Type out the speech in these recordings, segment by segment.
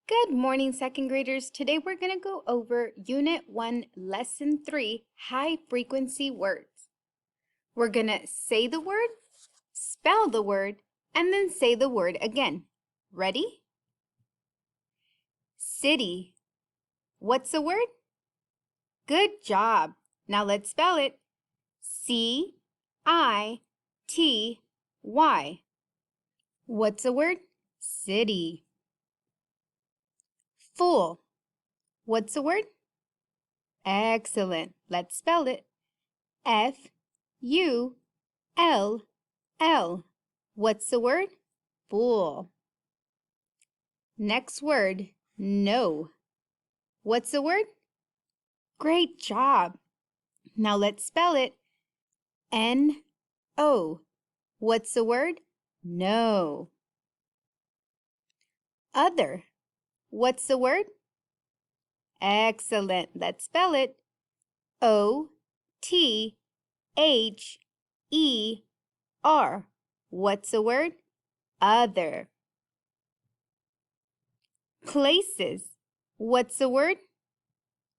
Good morning, second graders. Today we're going to go over Unit 1, Lesson 3, High Frequency Words. We're going to say the word, spell the word, and then say the word again. Ready? City. What's the word? Good job. Now let's spell it. C-I-T-Y. What's the word? City. Full. What's the word? Excellent. Let's spell it. F-U-L-L. What's the word? Full. Next word, no. What's the word? Great job. Now let's spell it. N-O. What's the word? No. Other. What's the word? Excellent. Let's spell it. O-T-H-E-R. What's the word? Other. Places. What's the word?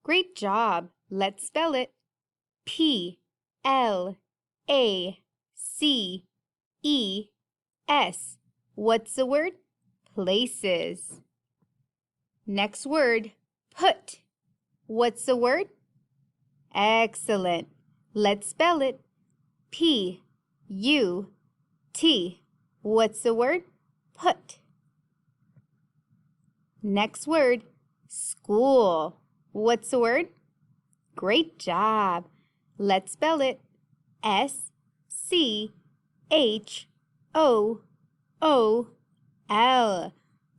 Great job. Let's spell it. P-L-A-C-E-S. What's the word? Places. Next word, put. What's the word? Excellent. Let's spell it. P-U-T. What's the word? Put. Next word, school. What's the word? Great job. Let's spell it. S-C-H-O-O-L.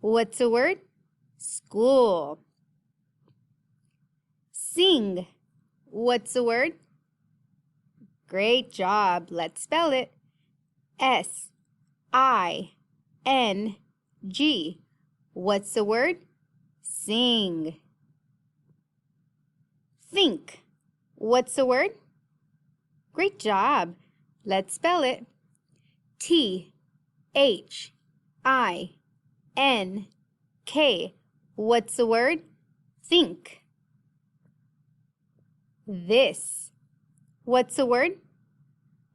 What's the word? School. Sing. What's the word? Great job. Let's spell it. S-I-N-G. What's the word? Sing. Think. What's the word? Great job. Let's spell it. T-H-I-N-K. What's the word? Think. This. What's the word?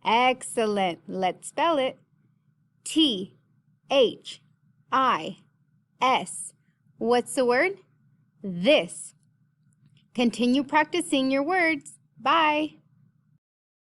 Excellent. Let's spell it. T-H-I-S. What's the word? This. Continue practicing your words. Bye.